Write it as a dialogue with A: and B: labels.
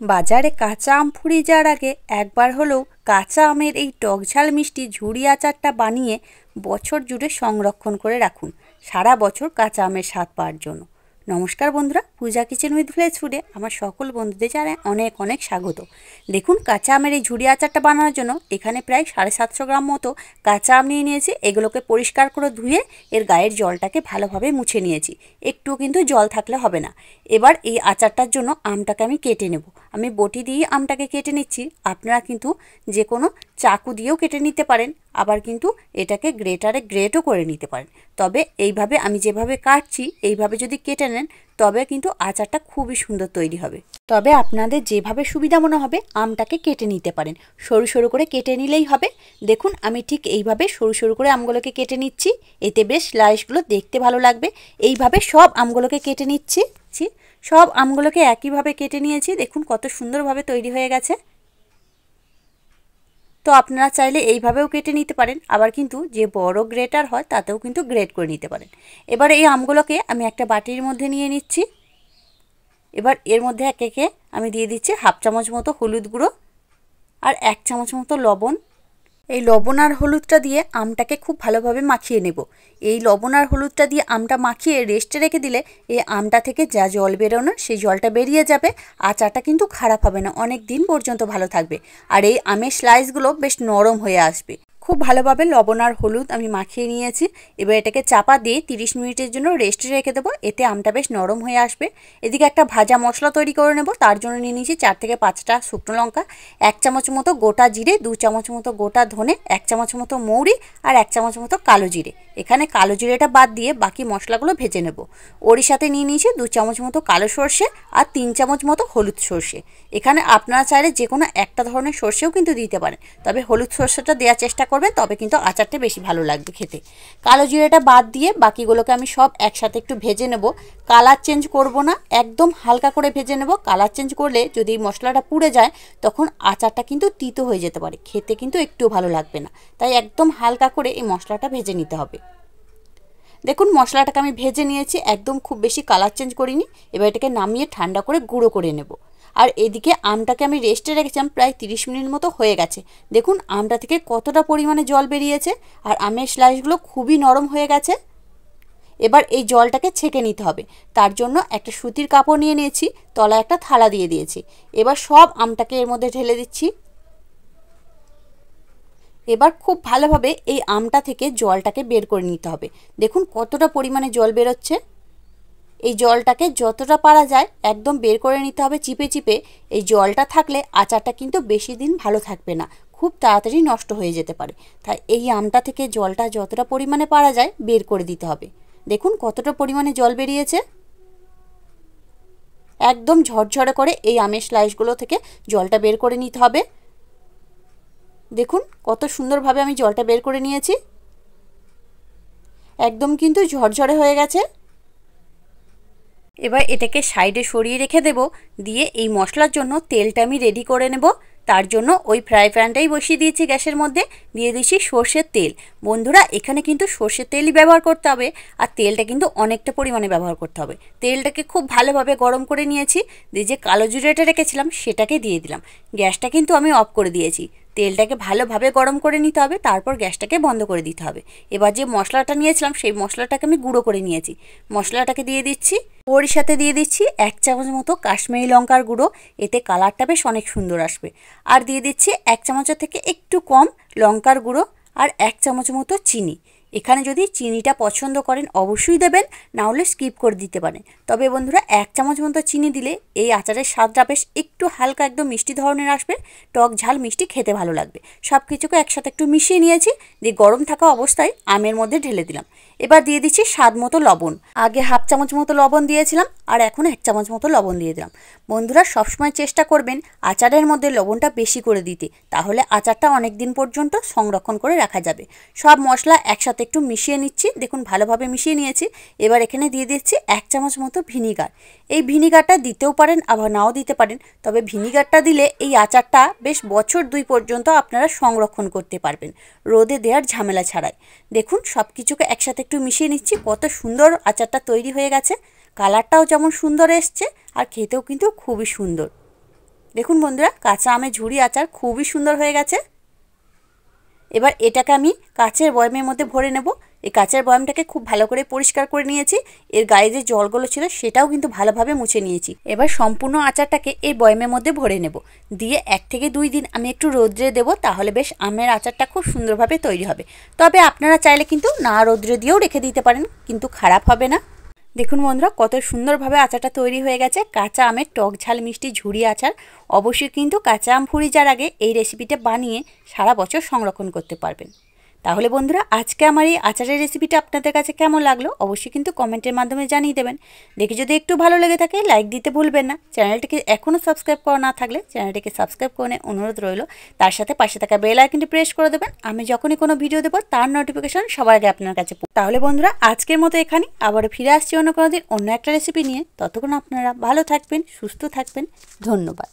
A: বাজারে কাঁচা আম ফুরিয়ে যাওয়ার আগে একবার হলেও কাঁচা আমের এই টকঝাল মিষ্টি ঝুড়ি আচারটা বানিয়ে বছর জুড়ে সংরক্ষণ করে রাখুন, সারা বছর কাঁচা আমের স্বাদ পাওয়ার জন্য। নমস্কার বন্ধুরা, পূজা কিচেন উইথ ভিলেজ ফুডে আমার সকল বন্ধুদের জানাই অনেক অনেক স্বাগত। দেখুন, কাঁচা আমের এই ঝুড়ি আচারটা বানানোর জন্য এখানে প্রায় 750 গ্রাম মতো কাঁচা আম নিয়ে নিয়েছি। এগুলোকে পরিষ্কার করে ধুয়ে এর গায়ের জলটাকে ভালোভাবে মুছে নিয়েছি, একটুও কিন্তু জল থাকলে হবে না। এবার এই আচারটার জন্য আমটাকে আমি কেটে নেব। আমি বটি দিয়ে আমটাকে কেটে নিচ্ছি, আপনারা কিন্তু যে কোনো চাকু দিয়েও কেটে নিতে পারেন, আবার কিন্তু এটাকে গ্রেটারে গ্রেটও করে নিতে পারেন। তবে এইভাবে আমি যেভাবে কাটছি এইভাবে যদি কেটে নেন তবে কিন্তু আচারটা খুবই সুন্দর তৈরি হবে। তবে আপনাদের যেভাবে সুবিধা মনে হবে আমটাকে কেটে নিতে পারেন, সরু সরু করে কেটে নিলেই হবে। দেখুন, আমি ঠিক এইভাবে সরু সরু করে আমগুলোকে কেটে নিচ্ছি, এতে বেশ স্লাইসগুলো দেখতে ভালো লাগবে। এইভাবে সব আমগুলোকে কেটে নিচ্ছি। সব আমগুলোকে একইভাবে কেটে নিয়েছি, দেখুন কত সুন্দরভাবে তৈরি হয়ে গেছে। তো আপনারা চাইলে এইভাবেও কেটে নিতে পারেন, আবার কিন্তু যে বড় গ্রেটার হয় তাতেও কিন্তু গ্রেট করে নিতে পারেন। এবার এই আমগুলোকে আমি একটা বাটির মধ্যে নিয়ে নিচ্ছি। এবার এর মধ্যে একে একে আমি দিয়ে দিচ্ছি হাফ চামচ মতো হলুদ গুঁড়ো আর 1 চামচ মতো লবণ। এই লবণ আর হলুদটা দিয়ে আমটাকে খুব ভালোভাবে মাখিয়ে নেব। এই লবণ আর হলুদটা দিয়ে আমটা মাখিয়ে রেস্টে রেখে দিলে এই আমটা থেকে যা জল বেরোনোর সেই জলটা বেরিয়ে যাবে। আচারটা কিন্তু খারাপ হবে না, অনেক দিন পর্যন্ত ভালো থাকবে। আর এই আমের স্লাইসগুলো বেশ নরম হয়ে আসবে। খুব ভালোভাবে লবণ আর হলুদ আমি মাখিয়ে নিয়েছি। এবার এটাকে চাপা দিয়ে 30 মিনিটের জন্য রেস্টে রেখে দেবো, এতে আমটা বেশ নরম হয়ে আসবে। এদিকে একটা ভাজা মশলা তৈরি করে নেব। তার জন্য নিয়ে নিয়েছি 4 থেকে 5টা শুকনো লঙ্কা, 1 চামচ মতো গোটা জিরে, 2 চামচ মতো গোটা ধনে, 1 চামচ মতো মৌরি আর 1 চামচ মতো কালো জিরে। এখানে কালো জিরেটা বাদ দিয়ে বাকি মশলাগুলো ভেজে নেব। ওরই সাথে নিয়ে নিয়েছি 2 চামচ মতো কালো সর্ষে আর 3 চামচ মতো হলুদ সর্ষে। এখানে আপনারা চাইলে যে কোনো একটা ধরনের সর্ষেও কিন্তু দিতে পারেন, তবে হলুদ সর্ষেটা দেওয়ার চেষ্টা করবেন, তবে কিন্তু আচারটা বেশি ভালো লাগবে খেতে। কালো জিরেটা বাদ দিয়ে বাকিগুলোকে আমি সব একসাথে একটু ভেজে নেব। কালার চেঞ্জ করব না, একদম হালকা করে ভেজে নেব। কালার চেঞ্জ করলে যদি মশলাটা পুড়ে যায় তখন আচারটা কিন্তু তিতো হয়ে যেতে পারে, খেতে কিন্তু একটু ভালো লাগবে না। তাই একদম হালকা করে এই মশলাটা ভেজে নিতে হবে। দেখুন, মশলাটাকে আমি ভেজে নিয়েছি, একদম খুব বেশি কালার চেঞ্জ করিনি। এবার এটাকে নামিয়ে ঠান্ডা করে গুঁড়ো করে নেব। আর এদিকে আমটাকে আমি রেস্টে রেখেছিলাম, প্রায় 30 মিনিট মতো হয়ে গেছে। দেখুন আমটা থেকে কতটা পরিমাণে জল বেরিয়েছে, আর আমের স্লাইসগুলো খুবই নরম হয়ে গেছে। এবার এই জলটাকে ছেঁকে নিতে হবে। তার জন্য একটা সুতির কাপড় নিয়ে নিয়েছি, তলায় একটা থালা দিয়ে দিয়েছি। এবার সব আমটাকে এর মধ্যে ঢেলে দিচ্ছি। এবার খুব ভালোভাবে এই আমটা থেকে জলটাকে বের করে নিতে হবে। দেখুন কতটা পরিমাণে জল বেরোচ্ছে। এই জলটাকে যতটা পারা যায় একদম বের করে নিতে হবে চিপে চিপে। এই জলটা থাকলে আচারটা কিন্তু বেশি দিন ভালো থাকবে না, খুব তাড়াতাড়ি নষ্ট হয়ে যেতে পারে। তাই এই আমটা থেকে জলটা যতটা পরিমাণে পারা যায় বের করে দিতে হবে। দেখুন কতটা পরিমাণে জল বেরিয়েছে। একদম ঝরঝরে করে এই আমের স্লাইসগুলো থেকে জলটা বের করে নিতে হবে। দেখুন কত সুন্দরভাবে আমি জলটা বের করে নিয়েছি, একদম কিন্তু ঝরঝরে হয়ে গেছে। এবার এটাকে সাইডে সরিয়ে রেখে দেব। দিয়ে এই মশলার জন্য তেলটা আমি রেডি করে নেব। তার জন্য ওই ফ্রাই প্যানটাই বসিয়ে দিয়েছি গ্যাসের মধ্যে, দিয়ে দিচ্ছি সর্ষের তেল। বন্ধুরা, এখানে কিন্তু সর্ষের তেলই ব্যবহার করতে হবে, আর তেলটা কিন্তু অনেকটা পরিমাণে ব্যবহার করতে হবে। তেলটাকে খুব ভালোভাবে গরম করে নিয়েছি, দিয়ে যে কালো জিরেটা রেখেছিলাম সেটাকে দিয়ে দিলাম। গ্যাসটা কিন্তু আমি অফ করে দিয়েছি। তেলটাকে ভালোভাবে গরম করে নিতে হবে, তারপর গ্যাসটাকে বন্ধ করে দিতে হবে। এবার যে মশলাটা নিয়েছিলাম সেই মশলাটাকে আমি গুঁড়ো করে নিয়েছি, মশলাটাকে দিয়ে দিচ্ছি। ওর সাথে দিয়ে দিচ্ছি 1 চামচ মতো কাশ্মীরি লঙ্কার গুঁড়ো, এতে কালারটা বেশ অনেক সুন্দর আসবে। আর দিয়ে দিচ্ছি 1 চামচের থেকে একটু কম লঙ্কার গুঁড়ো আর 1 চামচ মতো চিনি। এখানে যদি চিনিটা পছন্দ করেন অবশ্যই দেবেন, না হলে স্কিপ করে দিতে পারেন। তবে বন্ধুরা 1 চামচ মতো চিনি দিলে এই আচারের স্বাদটা বেশ একটু হালকা একদম মিষ্টি ধরনের আসবে, টক ঝাল মিষ্টি খেতে ভালো লাগবে। সব কিছুকে একসাথে একটু মিশিয়ে নিয়েছি, দিয়ে গরম থাকা অবস্থায় আমের মধ্যে ঢেলে দিলাম। এবার দিয়ে দিচ্ছি স্বাদ মতো লবণ। আগে হাফ চামচ মতো লবণ দিয়েছিলাম, আর এখন 1 চামচ মতো লবণ দিয়ে দিলাম। বন্ধুরা সবসময় চেষ্টা করবেন আচারের মধ্যে লবণটা বেশি করে দিতে, তাহলে আচারটা অনেক দিন পর্যন্ত সংরক্ষণ করে রাখা যাবে। সব মশলা একসাথে একটু মিশিয়ে নিচ্ছি, দেখুন ভালোভাবে মিশিয়ে নিয়েছি। এবার এখানে দিয়ে দিচ্ছি 1 চামচ মতো ভিনিগার। এই ভিনিগারটা দিতেও পারেন আবার নাও দিতে পারেন, তবে ভিনিগারটা দিলে এই আচারটা বেশ বছর 2 পর্যন্ত আপনারা সংরক্ষণ করতে পারবেন, রোদে দেওয়ার ঝামেলা ছাড়াই। দেখুন সব কিছুকে একসাথে একটু মিশিয়ে নিচ্ছি, কত সুন্দর আচারটা তৈরি হয়ে গেছে। কালারটাও যেমন সুন্দর এসছে আর খেতেও কিন্তু খুবই সুন্দর। দেখুন বন্ধুরা, কাঁচা আমের ঝুরি আচার খুবই সুন্দর হয়ে গেছে। এবার এটাকে আমি কাচের বয়ামের মধ্যে ভরে নেব। এই কাচের বয়ামটাকে খুব ভালো করে পরিষ্কার করে নিয়েছি। এর গায়ে যে জলগুলো ছিল সেটাও কিন্তু ভালোভাবে মুছে নিয়েছি। এবার সম্পূর্ণ আচারটাকে এই বয়ামের মধ্যে ভরে নেব। দিয়ে 1 থেকে 2 দিন আমি একটু রোদ্রে দেব, তাহলে বেশ আমের আচারটা খুব সুন্দরভাবে তৈরি হবে। তবে আপনারা চাইলে কিন্তু না রোদ্রে দিয়েও রেখে দিতে পারেন, কিন্তু খারাপ হবে না। দেখুন বন্ধুরা, কত সুন্দরভাবে আচারটা তৈরি হয়ে গেছে। কাঁচা আমের টক ঝাল মিষ্টি ঝুরি আচার। অবশ্যই কিন্তু কাঁচা আম ফুরিয়ে যাওয়ার আগে এই রেসিপিটা বানিয়ে সারা বছর সংরক্ষণ করতে পারবেন। তাহলে বন্ধুরা, আজকে আমার এই আচারের রেসিপিটা আপনাদের কাছে কেমন লাগলো অবশ্যই কিন্তু কমেন্টের মাধ্যমে জানিয়ে দেবেন। দেখে যদি একটু ভালো লেগে থাকে লাইক দিতে ভুলবেন না। চ্যানেলটিকে এখনও সাবস্ক্রাইব করা না থাকলে চ্যানেলটিকে সাবস্ক্রাইব করে অনুরোধ রইল। তার সাথে পাশে থাকা বেল আইকনটি প্রেস করে দেবেন। আমি যখনই কোনো ভিডিও দেবো তার নোটিফিকেশন সবার আগে আপনার কাছে। তাহলে বন্ধুরা, আজকের মতো এখানে আবারও ফিরে আসছি অন্য কোনো দিন অন্য একটা রেসিপি নিয়ে। ততক্ষণ আপনারা ভালো থাকবেন, সুস্থ থাকবেন। ধন্যবাদ।